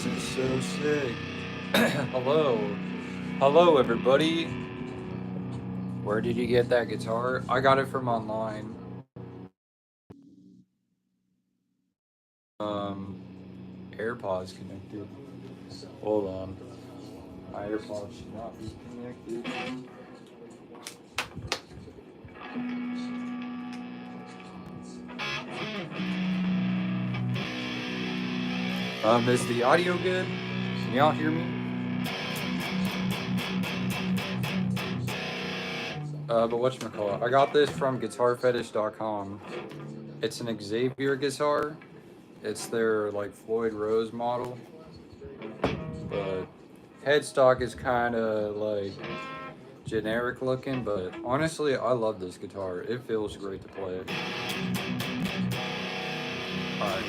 This is so sick. Hello. Hello, everybody. Where did you get that guitar? I got it from online. AirPods connected. Hold on. My AirPods should not be connected. Is the audio good? Can y'all hear me? But whatchamacallit, I got this from guitarfetish.com. It's an Xavier guitar. It's their like Floyd Rose model. But headstock is kind of like generic looking, but honestly, I love this guitar. It feels great to play. Alright.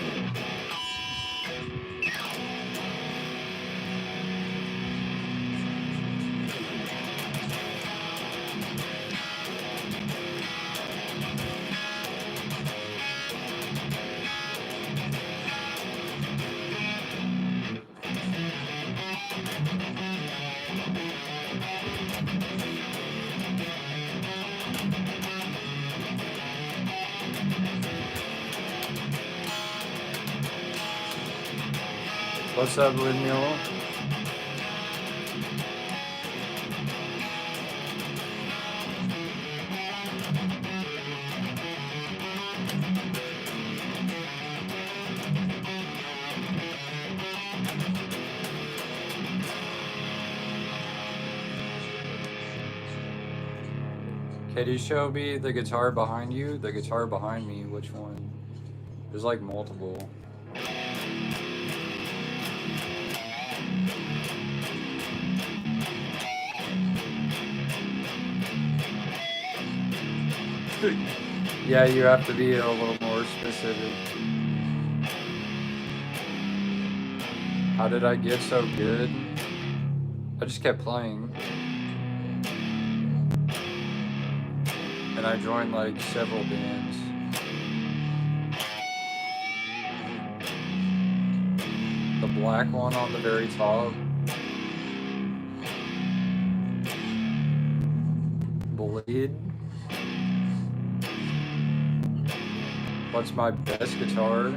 What's up with me all? Can you show me the guitar behind you? The guitar behind me, which one? There's like multiple. Yeah, you have to be a little more specific. How did I get so good? I just kept playing. And I joined like several bands. The black one on the very top. Bleed. What's my best guitar?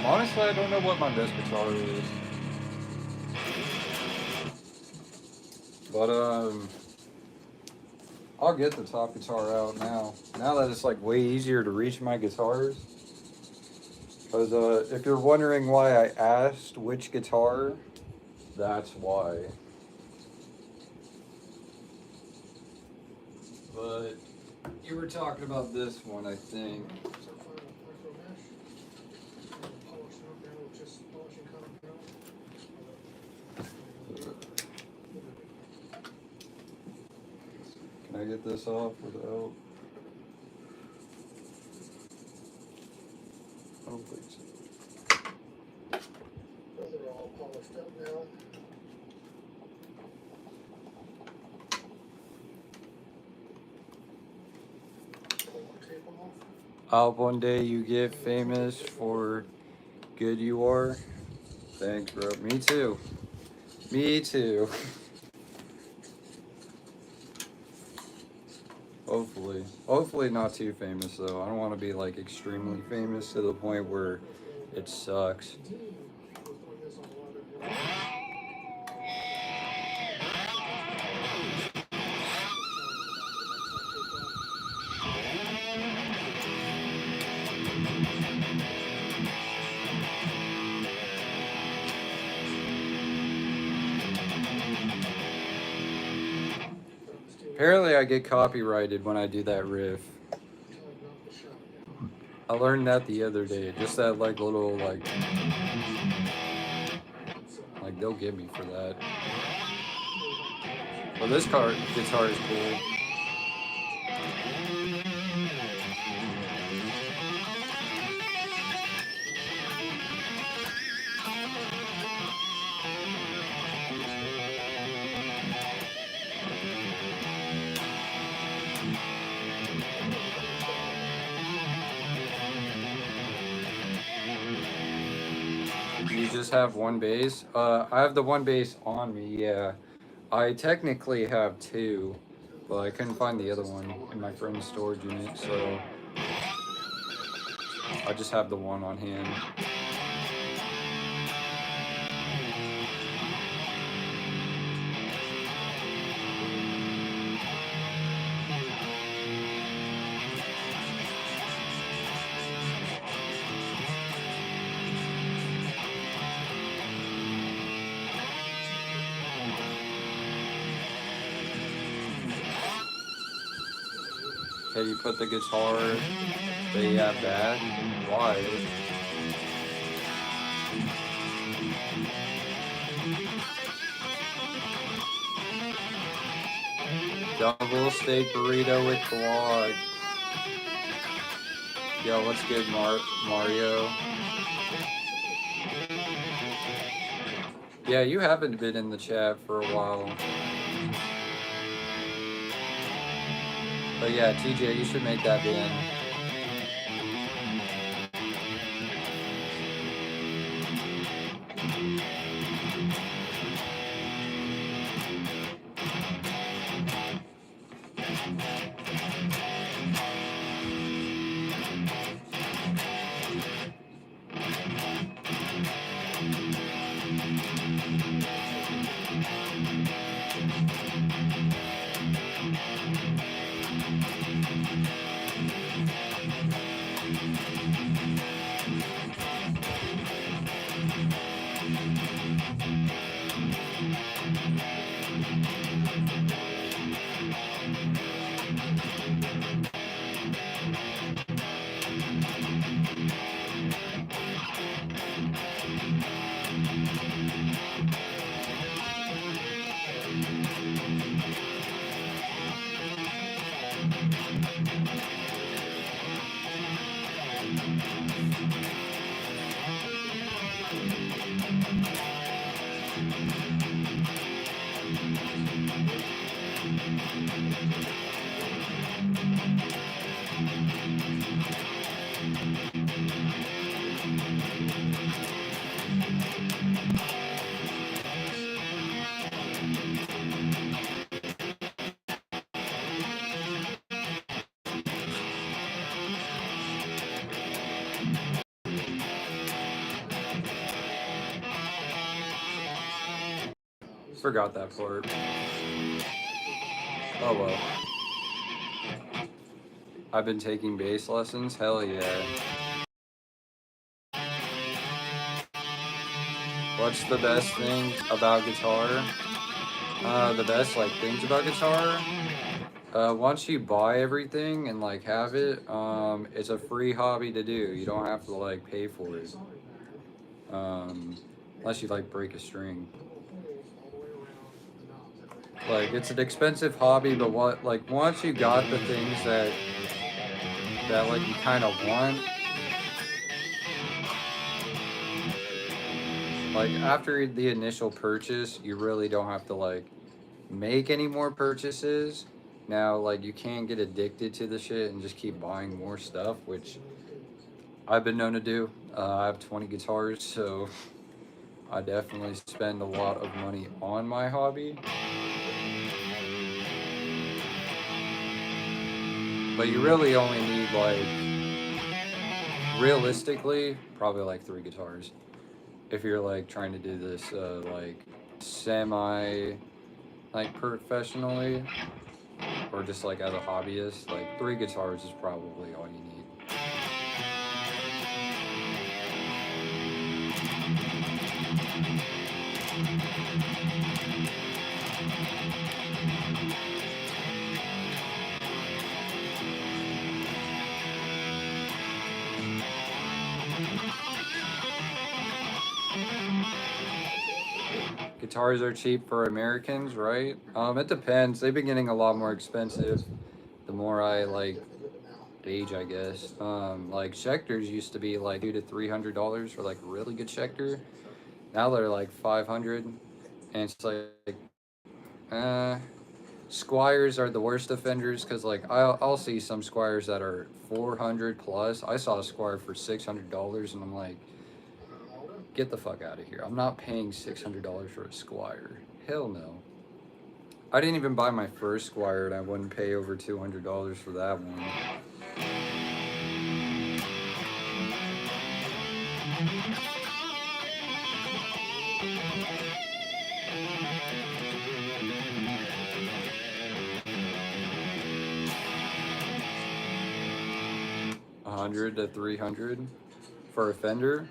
Honestly, I don't know what my best guitar is. But, I'll get the top guitar out now. Now that it's like way easier to reach my guitars. Because, if you're wondering why I asked which guitar, that's why. But, you were talking about this one, I think. Can I get this off without? I don't think so. Those are all polished up now. Pull the tape off. I hope one day you get famous for good you are. Thanks, bro. Me too. Me too. Hopefully. Hopefully not too famous though. I don't want to be like extremely famous to the point where it sucks. Apparently I get copyrighted when I do that riff. I learned that the other day. Just that like little like they'll get me for that. Well, this guitar is cool. You just have one bass? I have the one bass on me, yeah. I technically have two, but I couldn't find the other one in my friend's storage unit, so I just have the one on hand. Hey, you put the guitar that you have back? Why? Double steak burrito with guac. Yo, what's good, Mario? Yeah, you haven't been in the chat for a while. But yeah, TJ, you should make that bin. Forgot that part. Oh well. I've been taking bass lessons? Hell yeah. What's the best thing about guitar? The best like things about guitar? Once you buy everything and like have it, it's a free hobby to do. You don't have to like pay for it. Unless you like break a string. Like it's an expensive hobby, but what like once you got the things that like you kind of want, like after the initial purchase, you really don't have to like make any more purchases. Now like you can get addicted to the shit and just keep buying more stuff, which I've been known to do. I have 20 guitars, so I definitely spend a lot of money on my hobby. But you really only need like, realistically, probably like 3 guitars. If you're like trying to do this like semi like professionally or just like as a hobbyist, like 3 guitars is probably all you need. guitars are cheap for Americans, right? It depends. They've been getting a lot more expensive the more I like age, I guess. Like Schecters used to be like $200 to $300 for like a really good Schecter. Now they're like 500, and it's like, uh, Squires are the worst offenders because like I'll see some Squires that are 400 plus. I saw a Squire for $600, and I'm like, get the fuck out of here! I'm not paying $600 for a Squire. Hell no. I didn't even buy my first Squire, and I wouldn't pay over $200 for that one. 100 to 300 for a Fender.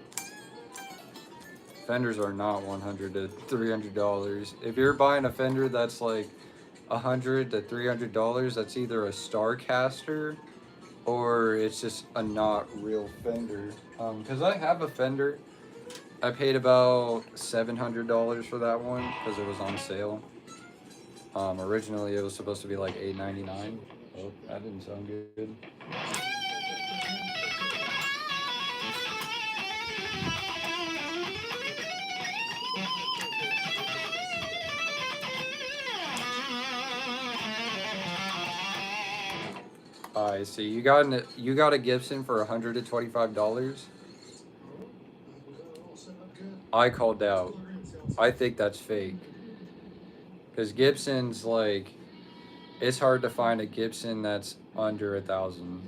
Fenders are not $100 to $300. If you're buying a Fender that's like $100 to $300, that's either a Starcaster or it's just a not real Fender. Because I have a Fender. I paid about $700 for that one because it was on sale. Originally it was supposed to be like $899. Oh, that didn't sound good. I see. You got a Gibson for $125. I called out. I think that's fake. Cause Gibson's like, it's hard to find a Gibson that's under 1,000.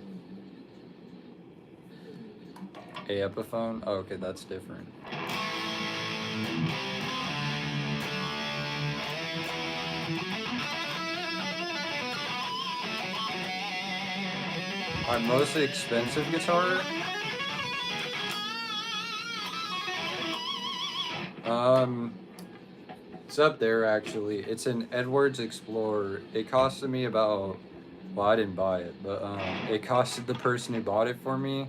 A Epiphone? Oh, okay, that's different. My most expensive guitar? It's up there actually. It's an Edwards Explorer. It costed me about, well, I didn't buy it, but it costed the person who bought it for me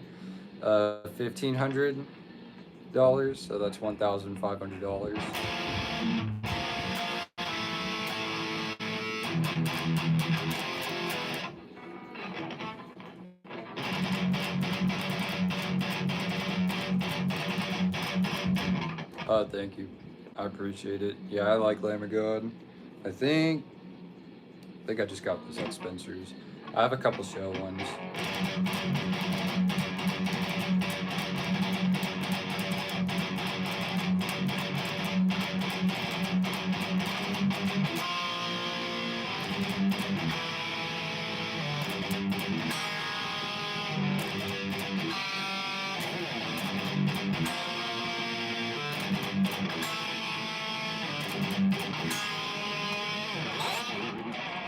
$1,500. So that's $1,500. Thank you. I appreciate it. Yeah, I like Lamb of God. I think I just got this at Spencer's. I have a couple show ones.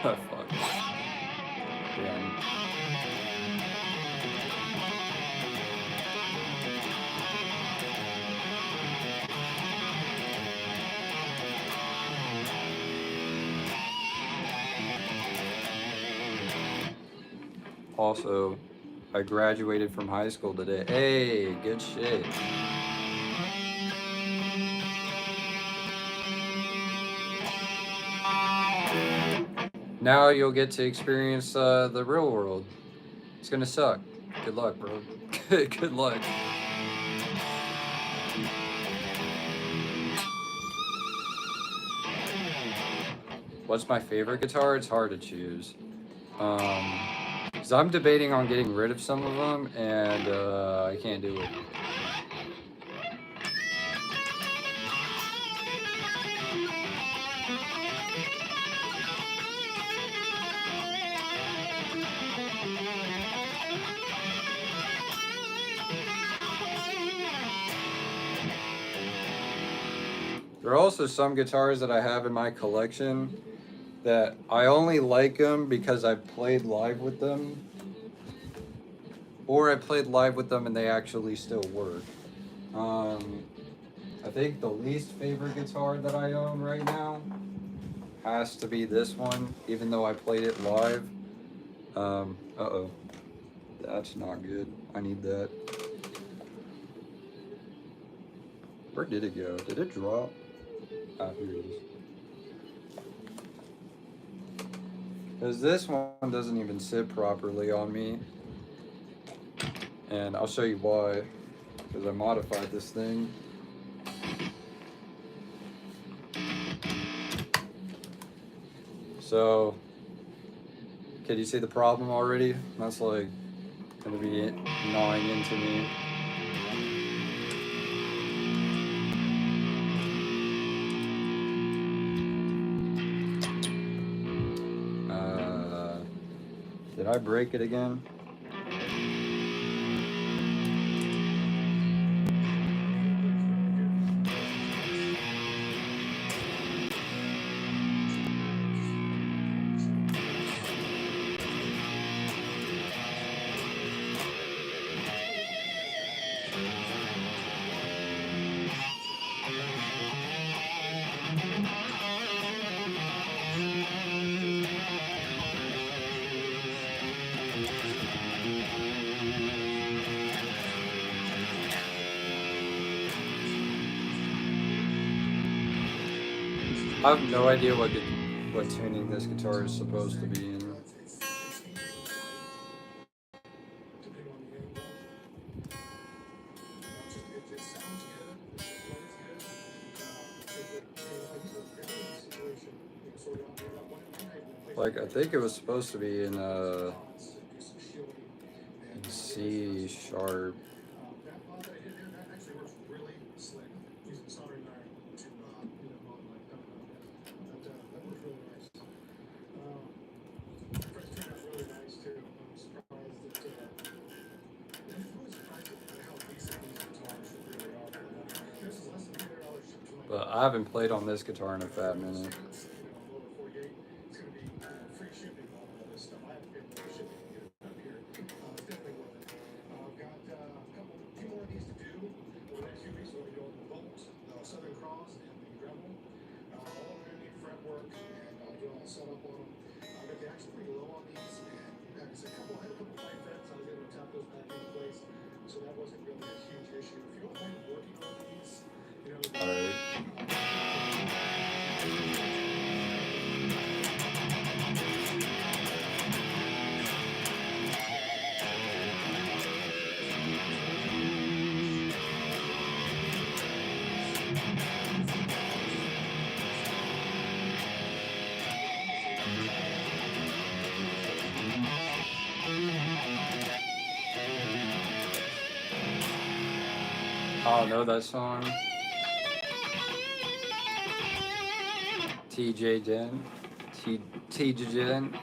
Oh, fuck. Damn. Also, I graduated from high school today. Hey, good shit. Now you'll get to experience the real world. It's gonna suck. Good luck, bro. Good luck. What's my favorite guitar? It's hard to choose. Cause I'm debating on getting rid of some of them, and I can't do it. There are also some guitars that I have in my collection that I only like them because I've played live with them, or I played live with them and they actually still work. I think the least favorite guitar that I own right now has to be this one, even though I played it live. Uh-oh. That's not good. I need that. Where did it go? Did it drop? Ah, here it is. Because this one doesn't even sit properly on me. And I'll show you why. Because I modified this thing. So, can you see the problem already? That's like gonna be gnawing into me. Did I break it again? I have no idea what tuning this guitar is supposed to be in. Like, I think it was supposed to be in C sharp. But I haven't played on this guitar in a fat minute. I don't know that song. TJ Jen. TJ Jen.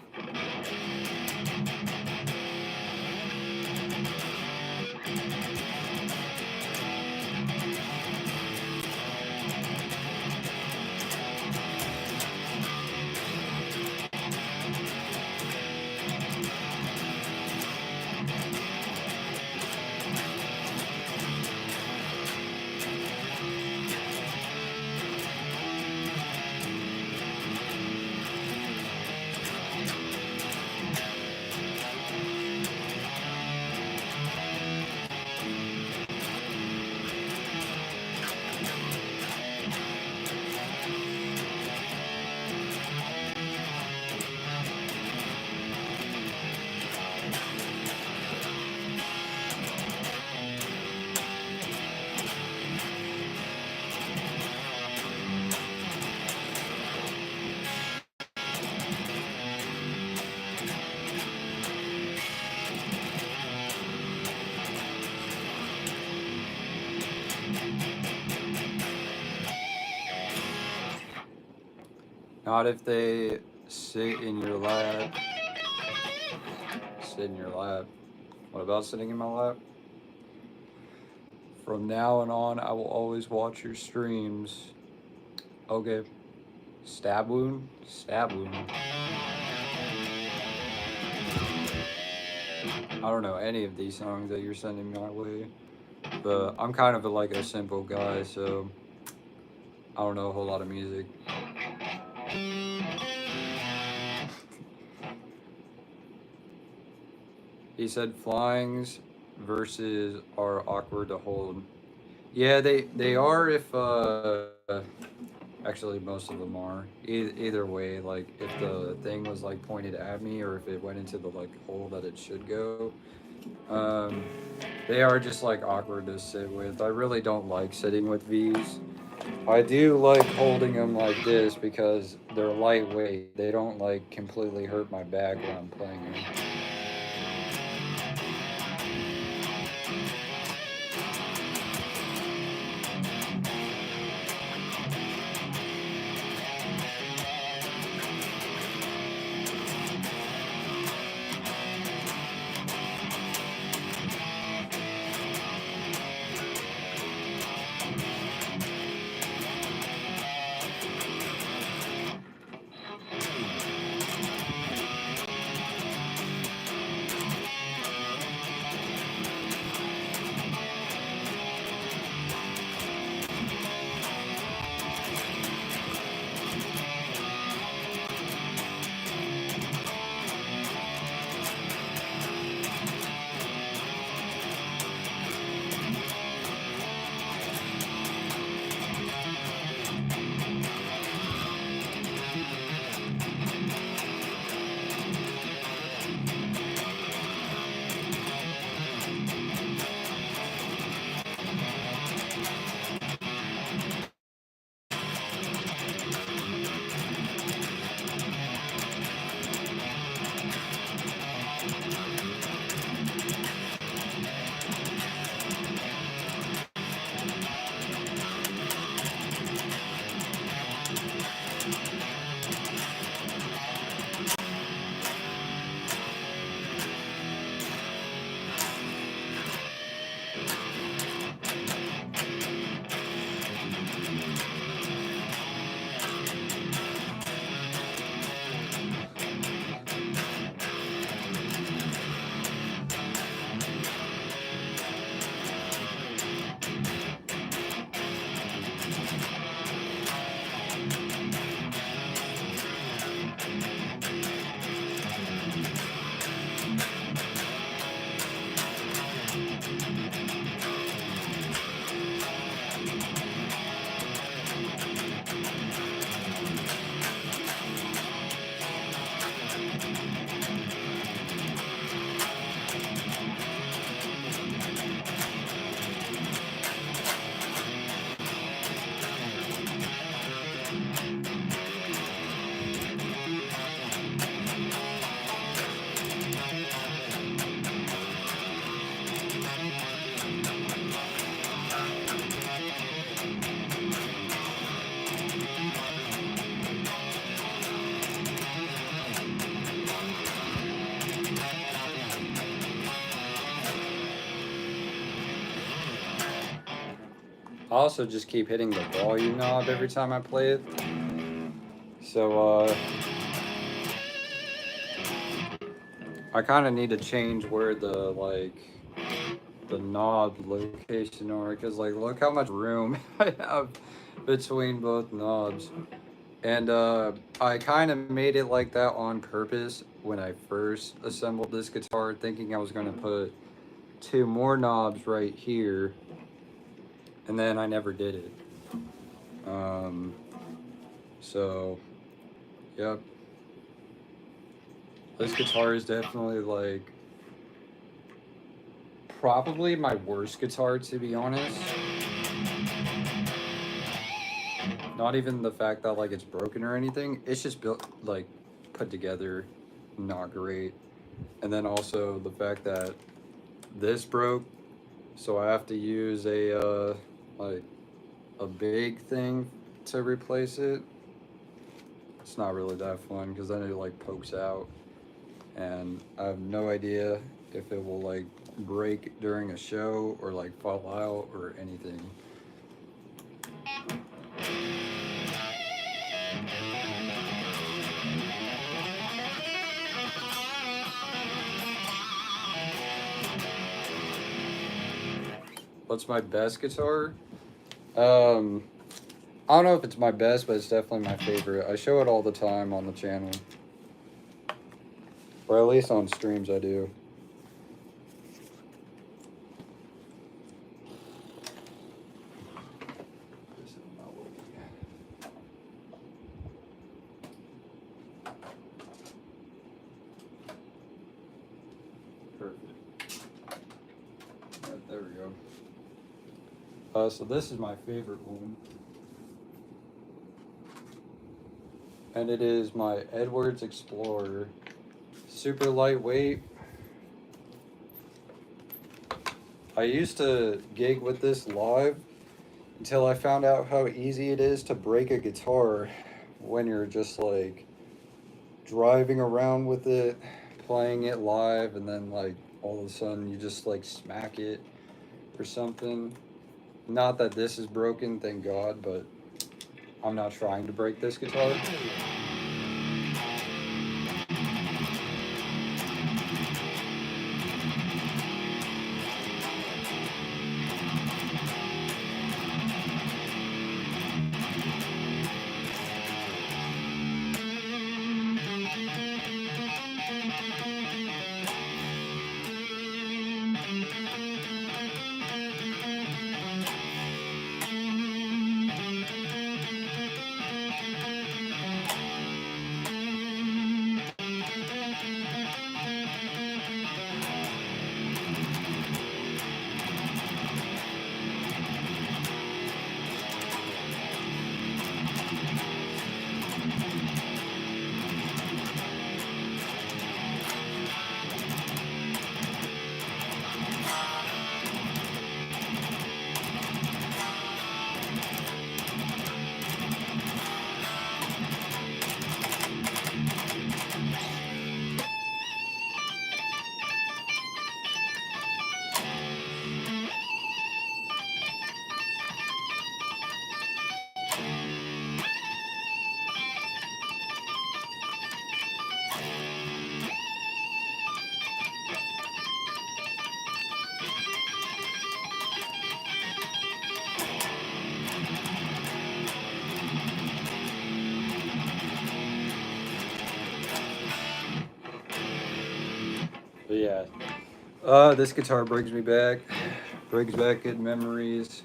Not if they sit in your lap. Sit in your lap. What about sitting in my lap? From now on, I will always watch your streams. Okay. Stab wound? Stab wound. I don't know any of these songs that you're sending my way. But I'm kind of like a simple guy, so I don't know a whole lot of music. He said flyings versus are awkward to hold. Yeah, they are Actually, most of them are. Either way, like if the thing was like pointed at me or if it went into the like hole that it should go, um, they are just like awkward to sit with. I really don't like sitting with V's. I do like holding them like this because they're lightweight. They don't like completely hurt my back when I'm playing them. I also just keep hitting the volume knob every time I play it. So I kind of need to change where the knob location are because like look how much room I have between both knobs. And I kind of made it like that on purpose when I first assembled this guitar, thinking I was going to put two more knobs right here, and then I never did it. Um, so, yep. This guitar is definitely like probably my worst guitar, to be honest. Not even the fact that like it's broken or anything. It's just built like put together not great. And then also the fact that this broke, so I have to use like a big thing to replace it. It's not really that fun because then it like pokes out, and I have no idea if it will like break during a show or like fall out or anything. What's my best guitar? Um, I don't know if it's my best, but it's definitely my favorite. I show it all the time on the channel, or at least on streams I do. This is not working. Perfect. Right, there we go. So this is my favorite one. And it is my Edwards Explorer. Super lightweight. I used to gig with this live until I found out how easy it is to break a guitar when you're just like driving around with it, playing it live, and then like all of a sudden you just like smack it or something. Not that this is broken, thank God, but I'm not trying to break this guitar. But yeah, this guitar brings me back, brings back good memories.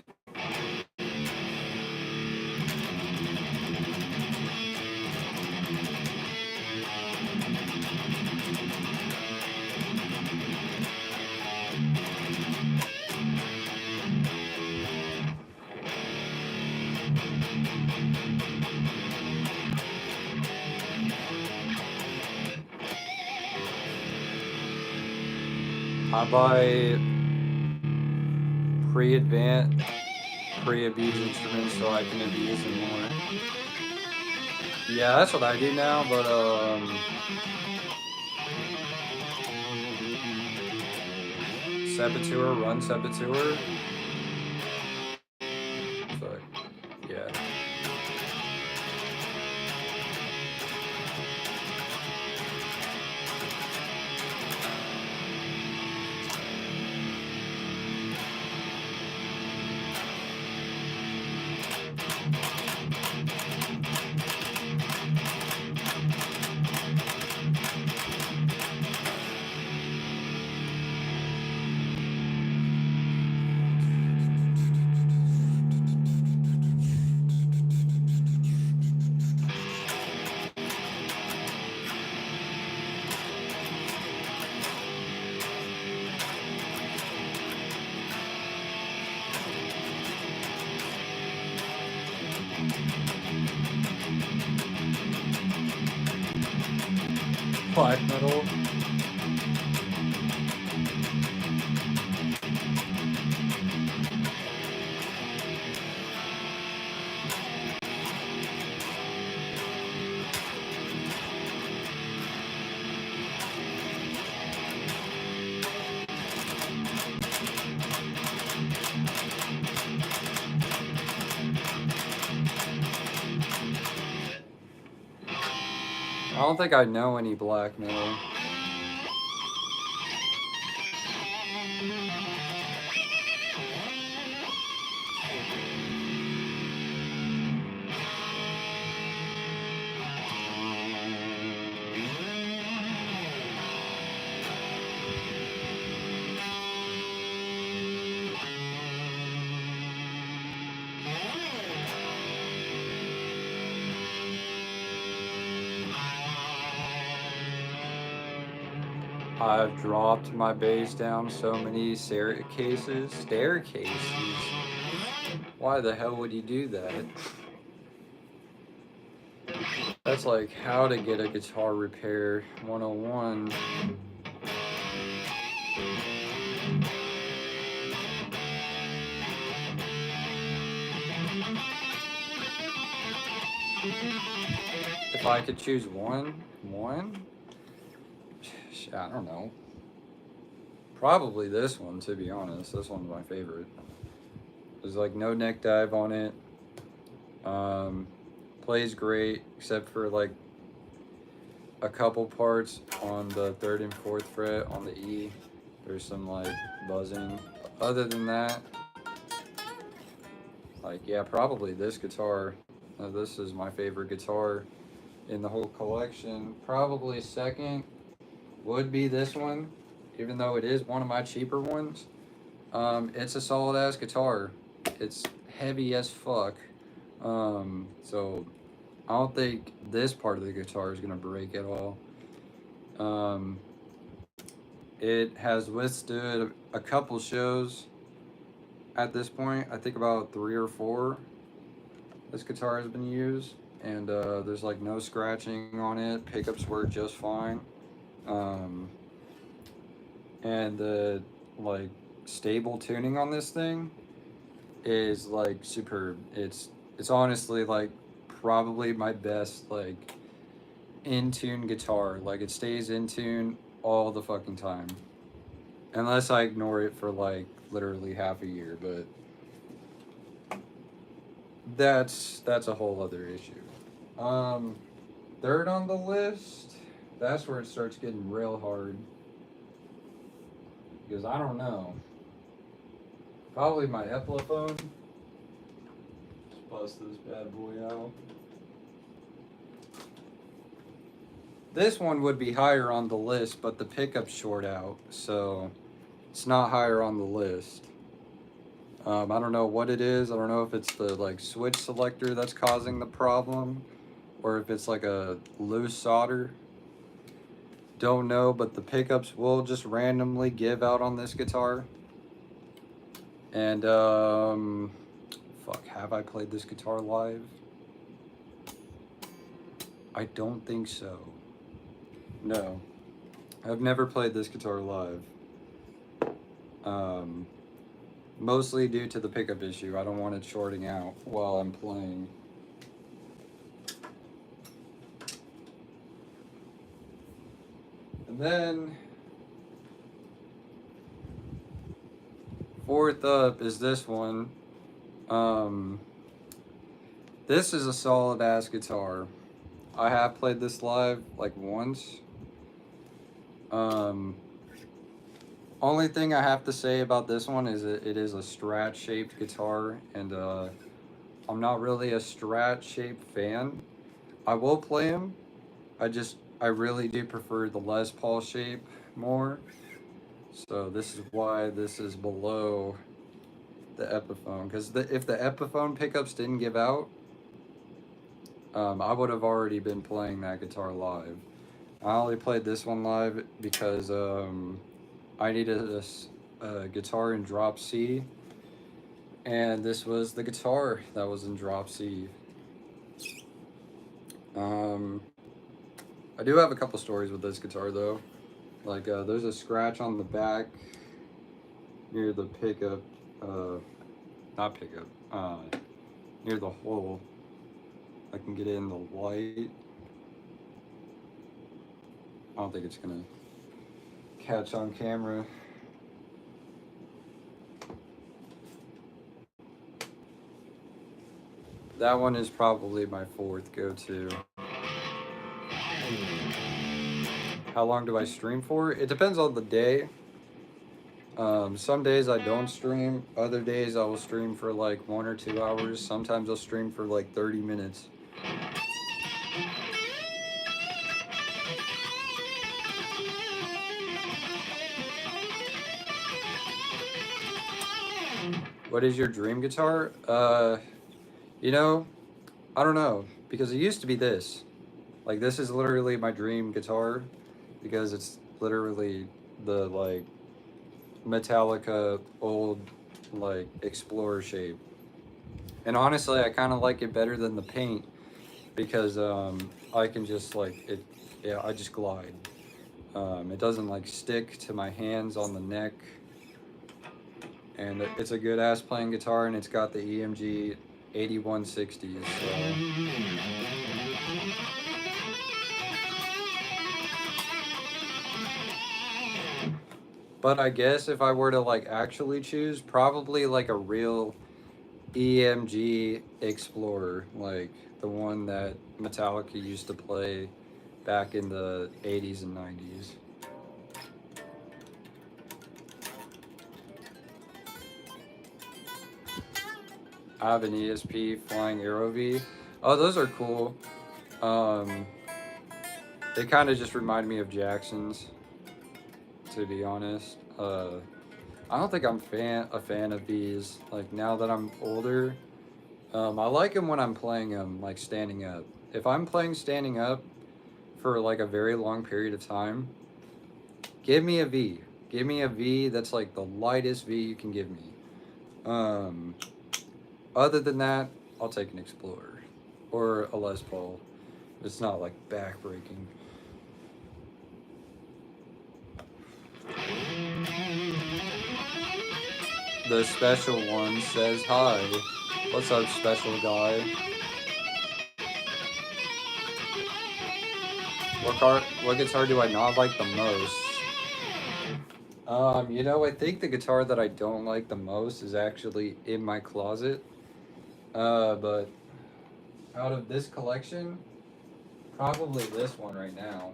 I buy pre-abused instruments so I can abuse them more. Yeah, that's what I do now, but Saboteur, run Saboteur. Fuck. Yeah. Black metal. I don't think I know any black metal. I've dropped my bass down so many staircases. Staircases? Why the hell would you do that? That's like how to get a guitar repair 101. If I could choose one? I don't know. Probably this one, to be honest. This one's my favorite. There's like no neck dive on it. Plays great, except for like a couple parts on the 3rd and 4th fret on the E. There's some like buzzing. Other than that, like, yeah, probably this guitar. This is my favorite guitar in the whole collection. Probably second would be this one, even though it is one of my cheaper ones. It's a solid ass guitar. It's heavy as fuck. So I don't think this part of the guitar is gonna break at all. Um, it has withstood a couple shows at this point. I think about 3 or 4. This guitar has been used, and there's like no scratching on it. Pickups work just fine. And the like stable tuning on this thing is like superb. It's honestly like probably my best like in tune guitar. Like it stays in tune all the fucking time, unless I ignore it for like literally half a year. But that's a whole other issue. Third on the list, that's where it starts getting real hard. Because I don't know. Probably my Epiphone. Just bust this bad boy out. This one would be higher on the list, but the pickup's short out, so it's not higher on the list. I don't know what it is. I don't know if it's the like switch selector that's causing the problem, or if it's like a loose solder. Don't know, but the pickups will just randomly give out on this guitar. And fuck, have I played this guitar live? I don't think so. No, I've never played this guitar live. Mostly due to the pickup issue. I don't want it shorting out while I'm playing. And then fourth up is this one. This is a solid ass guitar. I have played this live like once. Only thing I have to say about this one is it is a Strat shaped guitar, and I'm not really a Strat shaped fan. I will play them. I really do prefer the Les Paul shape more. So this is why this is below the Epiphone. Because if the Epiphone pickups didn't give out, I would have already been playing that guitar live. I only played this one live because I needed a guitar in drop C, and this was the guitar that was in drop C. I do have a couple stories with this guitar though. Like there's a scratch on the back near the pickup, not pickup, near the hole. I can get it in the light. I don't think it's gonna catch on camera. That one is probably my fourth go-to. How long do I stream for? It depends on the day. Some days I don't stream. Other days I will stream for like 1 or 2 hours. Sometimes I'll stream for like 30 minutes. What is your dream guitar? You know, I don't know, because it used to be this. Like this is literally my dream guitar because literally the like Metallica old like Explorer shape. And honestly, I kind of like it better than the paint because I can just like it. Yeah, I just glide. It doesn't like stick to my hands on the neck, and it's a good ass playing guitar, and it's got the EMG 8160s. So. But I guess if I were to like actually choose, probably like a real EMG Explorer, like the one that Metallica used to play back in the 80s and 90s. I have an ESP Flying Arrow V. Oh, those are cool. Um, they kind of just remind me of Jackson's, to be honest. I don't think I'm a fan of these. Like now that I'm older, I like them when I'm playing them like standing up. If I'm playing standing up for like a very long period of time, give me a V. Give me a V that's like the lightest V you can give me. Um, Other than that, I'll take an Explorer or a Les Paul. It's not like backbreaking. The special one says hi. What's up, special guy? What guitar do I not like the most? I think the guitar that I don't like the most is actually in my closet. But out of this collection, probably this one right now.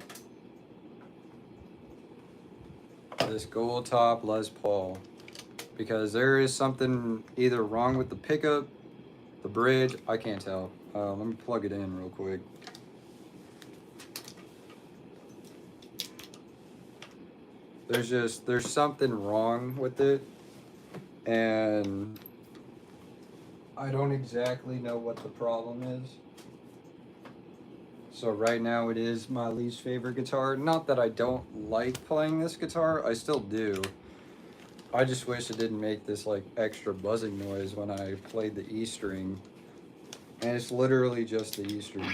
This gold top Les Paul. Because there is something either wrong with the pickup, the bridge, I can't tell. Let me plug it in real quick. There's something wrong with it, and I don't exactly know what the problem is. So right now it is my least favorite guitar. Not that I don't like playing this guitar, I still do. I just wish it didn't make this like extra buzzing noise when I played the E string. And it's literally just the E string.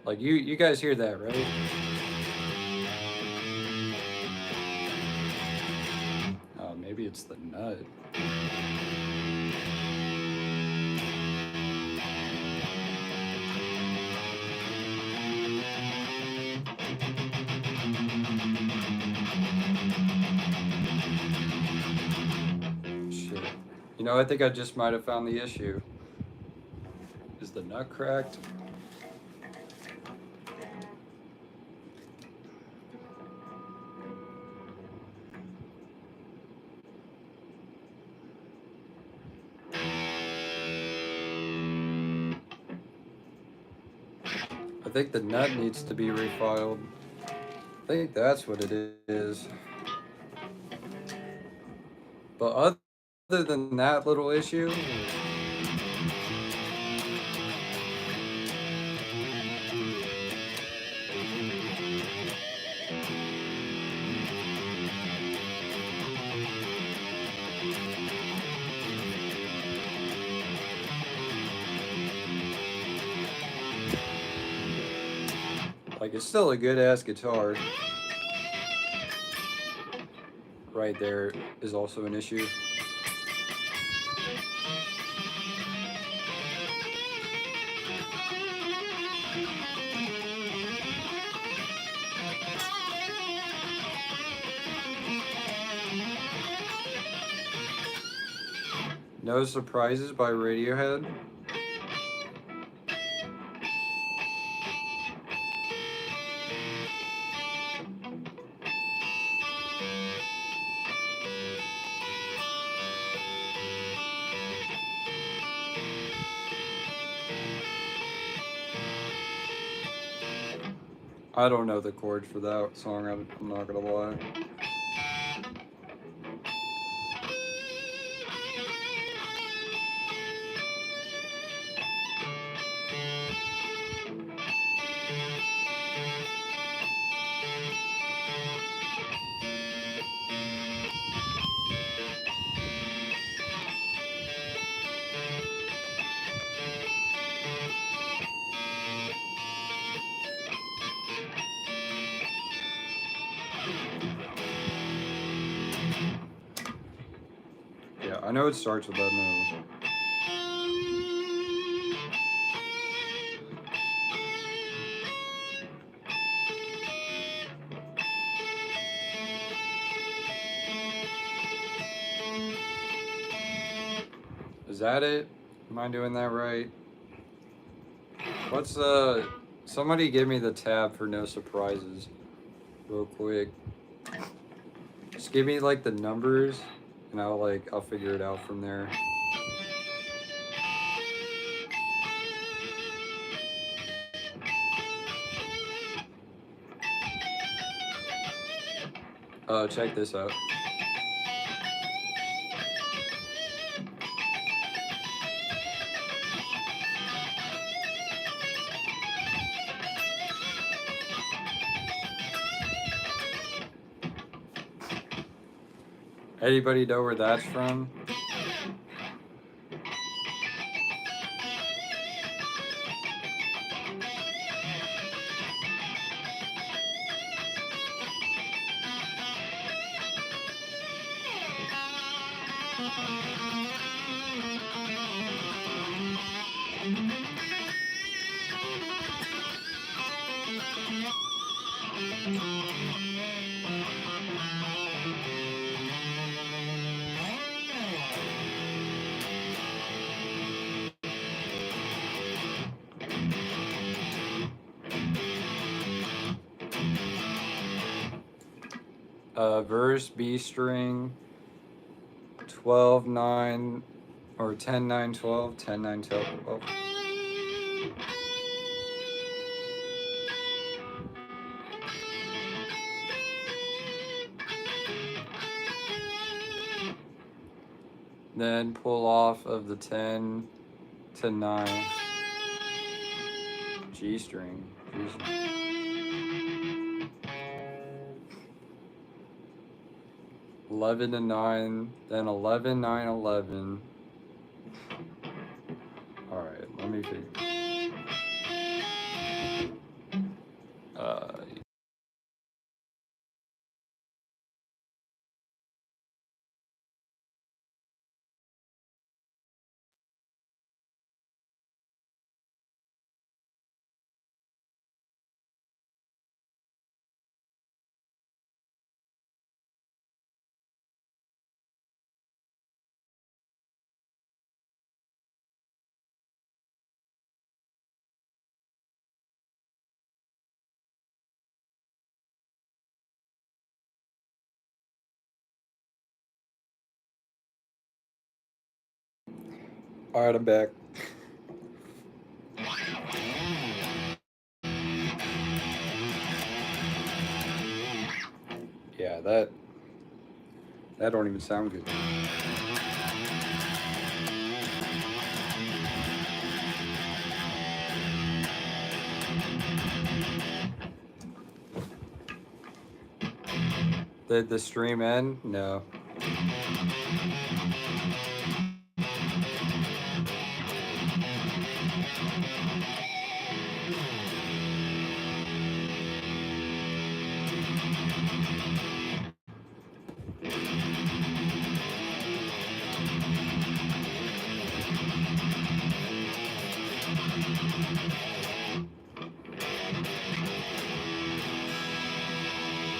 Like you guys hear that, right? Oh, maybe it's the nut. Shit. I think I just might have found the issue. Is the nut cracked? I think the nut needs to be refiled. I think that's what it is. But other than that little issue, like it's still a good ass guitar. Right there is also an issue. No Surprises by Radiohead. I don't know the chords for that song, I'm not gonna lie. know it starts with that note. Is that it? Am I doing that right? What's somebody give me the tab for no surprises real quick. Just give me like the numbers and I'll figure it out from there. Check this out. Anybody know where that's from? Verse B string 12 9 or 10 9 12 10 9 12. Then pull off of the 10 to 9 G string. 11 to 9, then 11 9 11. All right, let me figure. All right, I'm back. Yeah, that don't even sound good. Did the stream end? No.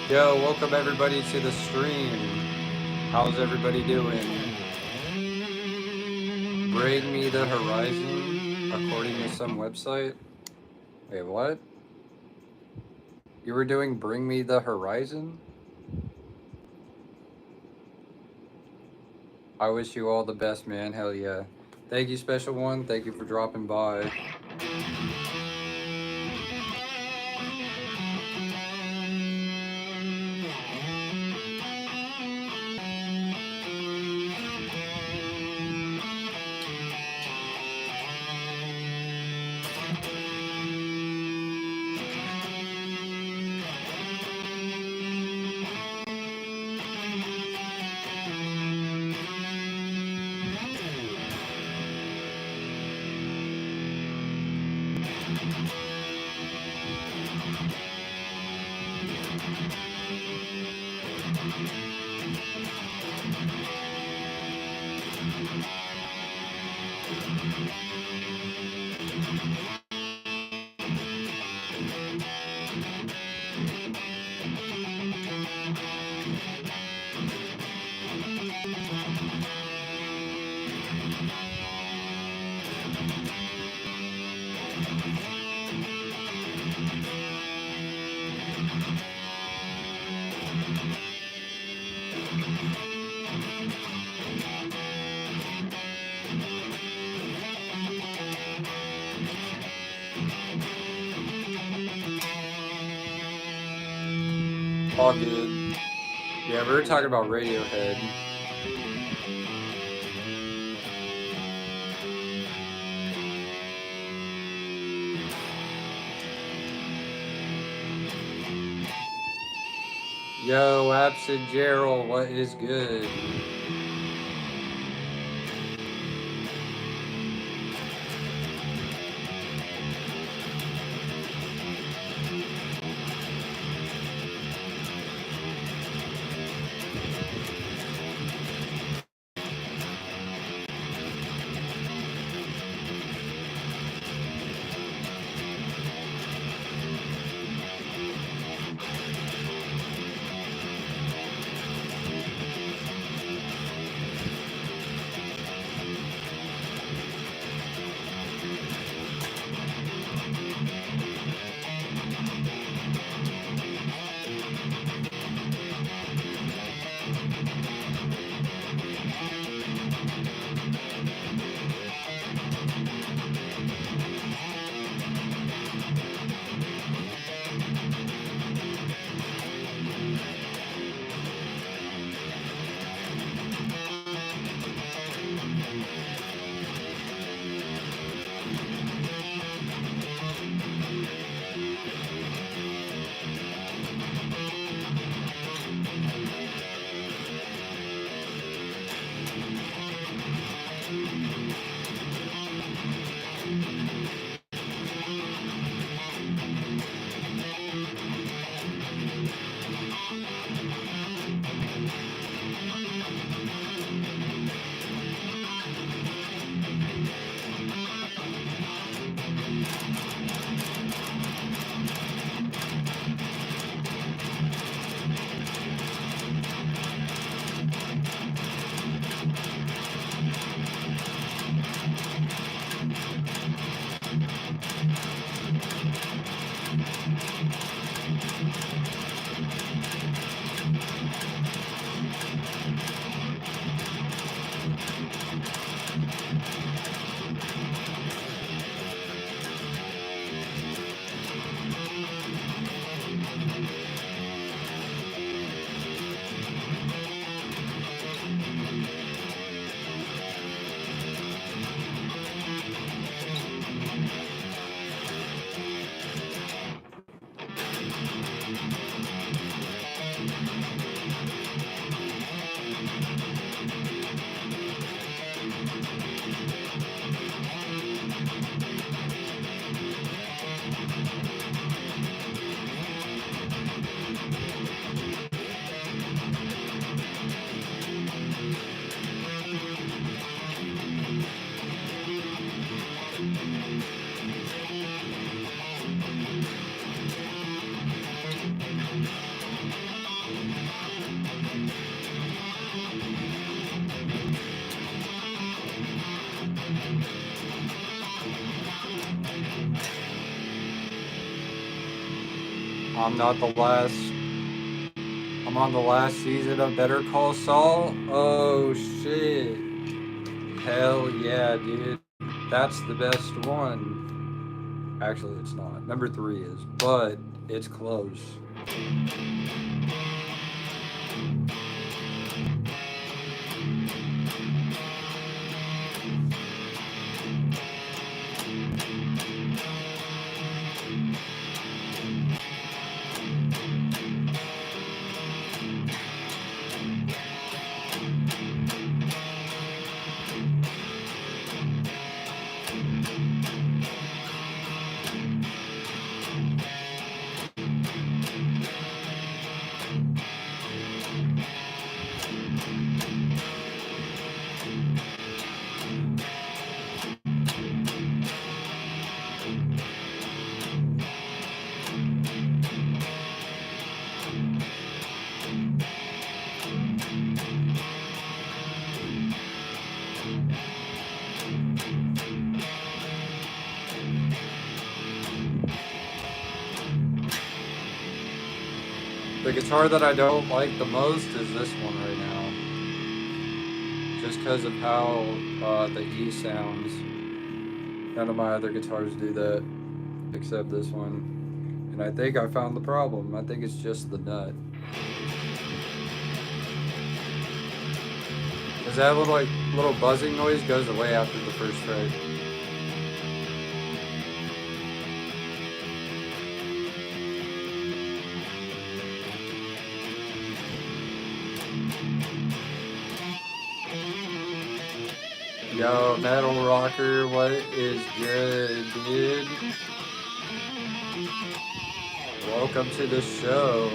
Yo, welcome everybody to the stream. How's everybody doing? Bring me the horizon, according to some website. Wait, what? You were doing Bring Me the Horizon? I wish you all the best, man. Hell yeah. Thank you, Special One. Thank you for dropping by. All good. Yeah, we were talking about Radiohead. Yo, Absent Gerald, what is good? I'm not the last. I'm on the last season of Better Call Saul. Oh shit. Hell yeah, dude. That's the best one. Actually, it's not. Number 3 is, but it's close. The guitar that I don't like the most is this one right now. Just because of how the E sounds. None of my other guitars do that, except this one. And I think I found the problem. I think it's just the nut. Is that little like little buzzing noise goes away after the first strike? Yo, Metal Rocker, what is good, dude? Welcome to the show.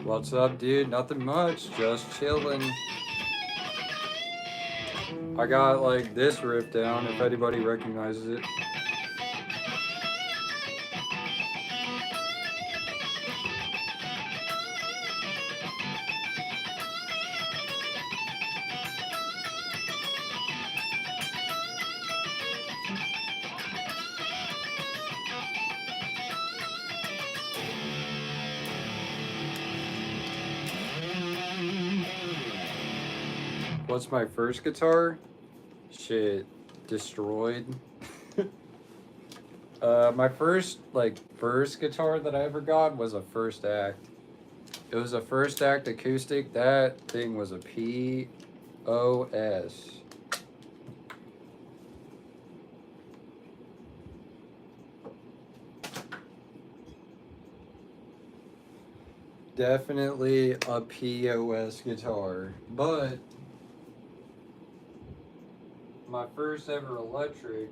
What's up, dude? Nothing much, just chilling. I got like this riff down, if anybody recognizes it. What's my first guitar? Shit, Destroyed. My first guitar that I ever got was a First Act. It was a First Act acoustic. That thing was a POS. Definitely a POS guitar, but my first ever electric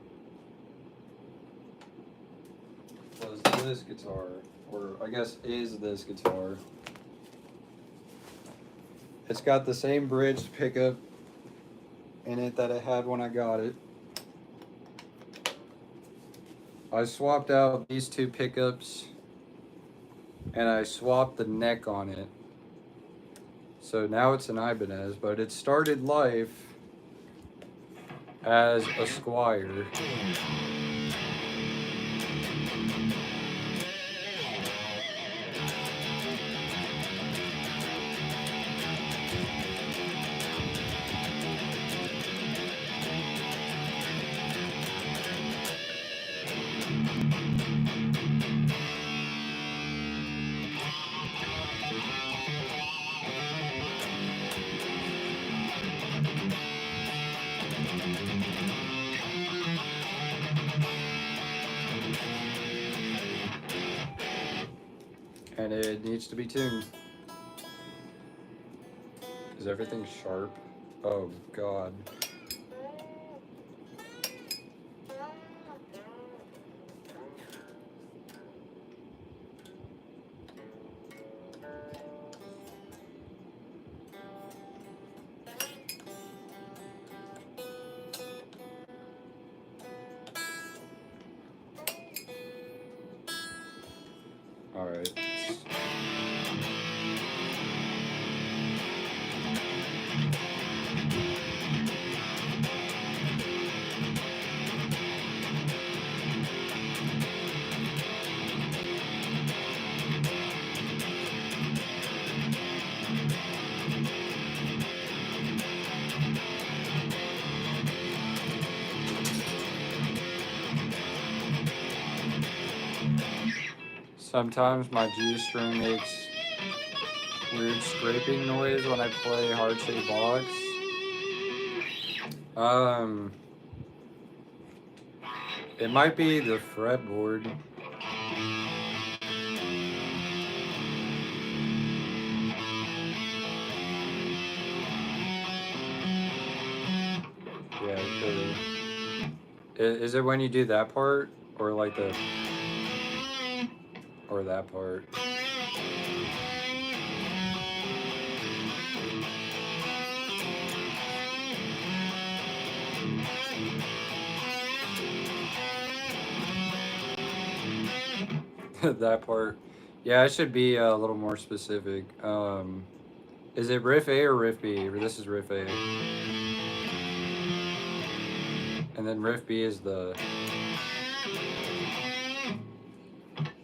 was this guitar, or I guess is this guitar. It's got the same bridge pickup in it that it had when I got it. I swapped out these two pickups and I swapped the neck on it. So now it's an Ibanez, but it started life as a Squire. And it needs to be tuned. Is everything sharp? Oh God. All right. Sometimes my G string makes weird scraping noise when I play hard-shaped box. It might be the fretboard. Yeah, it could. Is it when you do that part, or like the, or that part? that part. Yeah, I should be a little more specific. Is it riff A or riff B? Or this is riff A. And then riff B is the...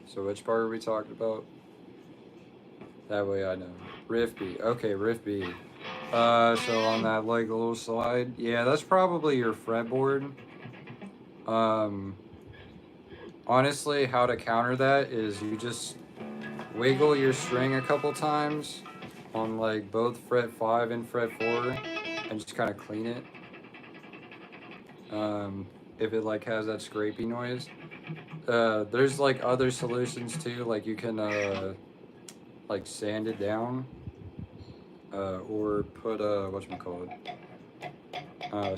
So which part are we talking about? That way I know. Riff B. Okay, riff B. So on that like little slide, yeah, that's probably your fretboard. Honestly, how to counter that is you just wiggle your string a couple times on like both fret 5 and fret 4 and just kind of clean it. If it like has that scrapey noise. There's like other solutions too, like you can like sand it down or put whatchamacallit,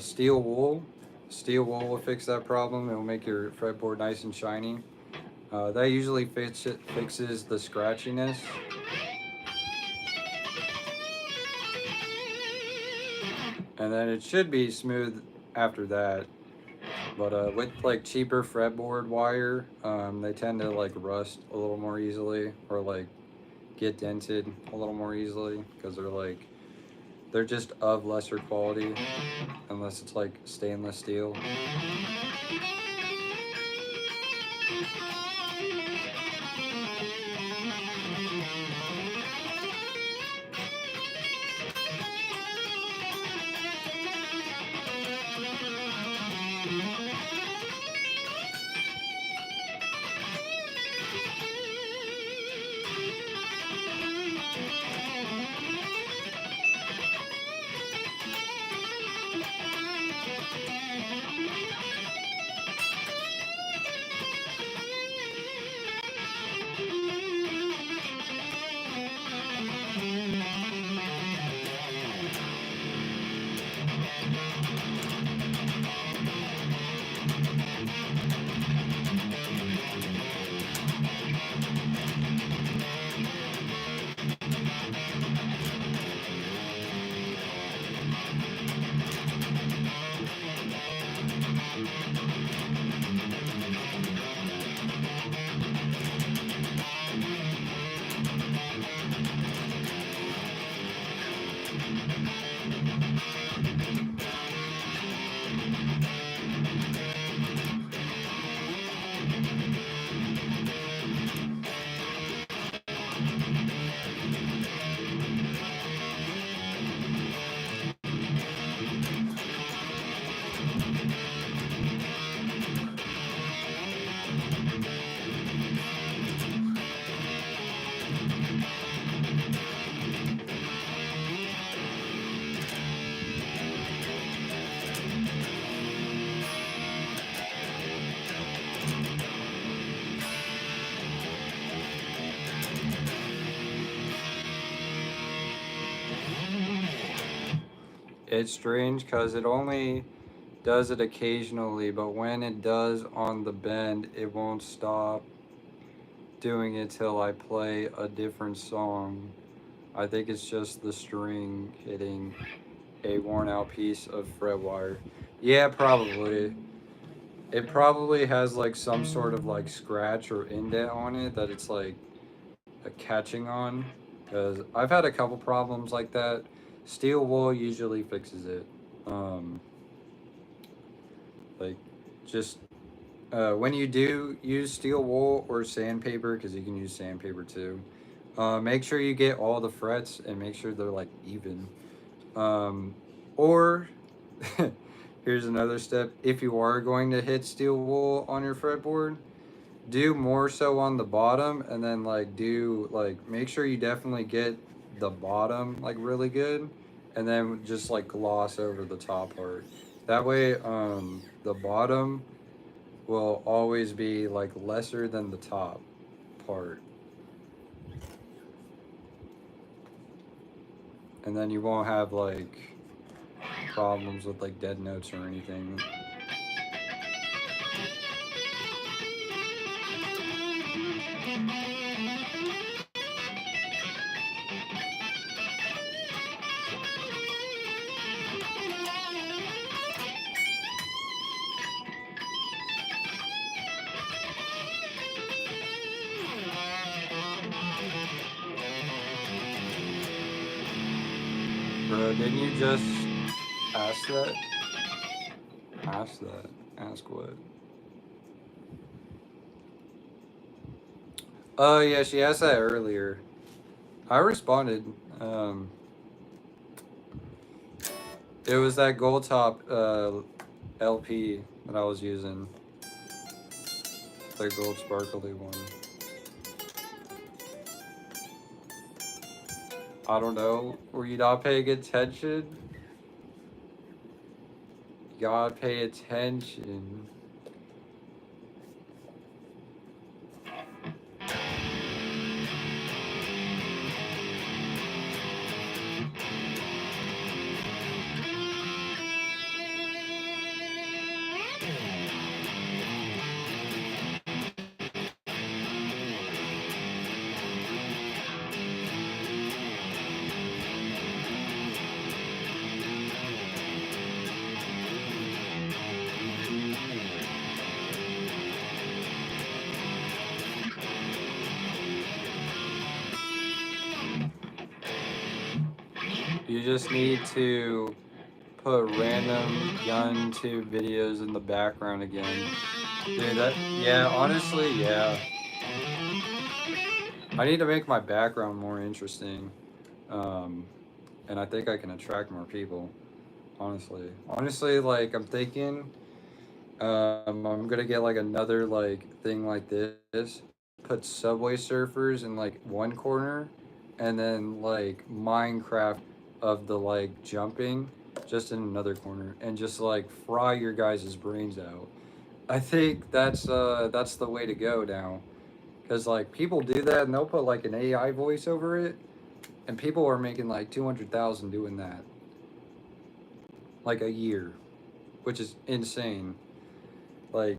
steel wool. Steel wool will fix that problem. It will make your fretboard nice and shiny. That usually fixes the scratchiness. And then it should be smooth after that. But with like cheaper fretboard wire, they tend to like rust a little more easily or like get dented a little more easily because they're just of lesser quality unless it's like stainless steel. It's strange because it only does it occasionally, but when it does on the bend, it won't stop doing it till I play a different song. I think it's just the string hitting a worn out piece of fret wire. Yeah, probably. It probably has like some sort of like scratch or indent on it that it's like catching on. Because I've had a couple problems like that. Steel wool usually fixes it. Um, like just when you do use steel wool or sandpaper, because you can use sandpaper too, make sure you get all the frets and make sure they're like even. Or here's another step: if you are going to hit steel wool on your fretboard, do more so on the bottom, and then like do like make sure you definitely get the bottom like really good, and then just like gloss over the top part. That way, the bottom will always be like lesser than the top part. And then you won't have like problems with like dead notes or anything. Bro, didn't you just ask that? Ask that. Ask what? Oh, yeah, she asked that earlier. I responded. It was that gold top LP that I was using. The gold sparkly one. I don't know. Were you not paying attention? You gotta pay attention. You just need to put random gun tube videos in the background again. Dude, yeah, honestly, yeah. I need to make my background more interesting. And I think I can attract more people, honestly. Honestly, like, I'm thinking, I'm gonna get, like, another, like, thing like this. Put Subway Surfers in, like, one corner, and then, like, Minecraft of the, like, jumping just in another corner, and just, like, fry your guys' brains out. I think that's the way to go now. Because, like, people do that, and they'll put, like, an AI voice over it, and people are making, like, 200,000 doing that. Like, a year, which is insane. Like,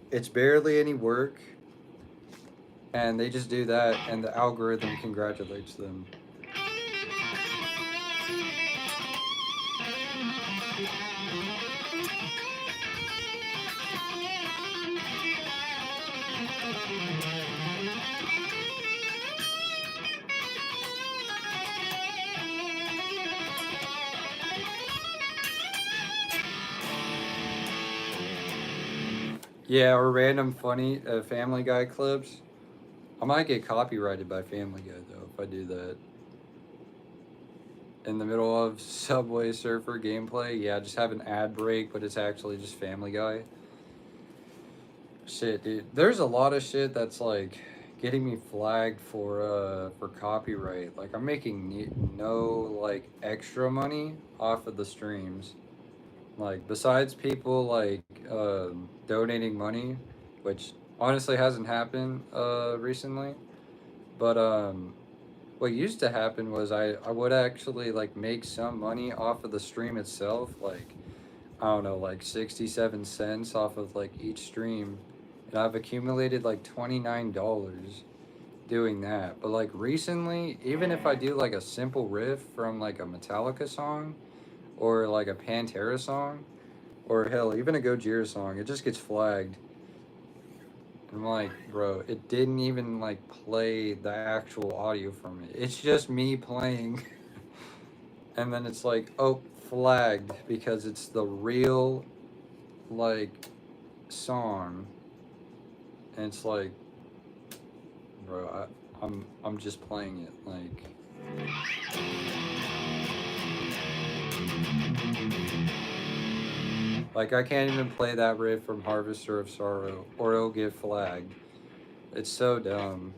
it's barely any work, and they just do that, and the algorithm congratulates them. Yeah, or random funny Family Guy clips. I might get copyrighted by Family Guy, though, if I do that. In the middle of Subway Surfer gameplay, yeah, just have an ad break, but it's actually just Family Guy. Shit, dude. There's a lot of shit that's, like, getting me flagged for copyright. Like, I'm making no, like, extra money off of the streams. Like, besides people, like, donating money, which honestly hasn't happened recently. But what used to happen was I would actually, like, make some money off of the stream itself, like, I don't know, like 67 cents off of, like, each stream. And I've accumulated like $29 doing that. But, like, recently, even if I do, like, a simple riff from, like, a Metallica song or, like, a Pantera song, or hell, even a Gojira song, it just gets flagged. I'm like, bro, it didn't even, like, play the actual audio from it. It's just me playing. And then it's like, oh, flagged because it's the real, like, song. And it's like, bro, I'm just playing it, like. Like, I can't even play that riff from Harvester of Sorrow, or it'll get flagged. It's so dumb.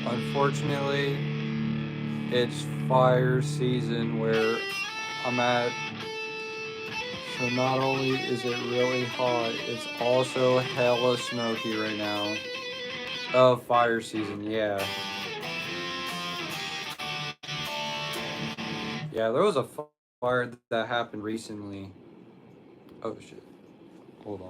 Unfortunately, it's fire season where I'm at. So not only is it really hot, it's also hella smoky right now. Oh, fire season, yeah. Yeah, there was a fire that happened recently. Oh shit. Hold on.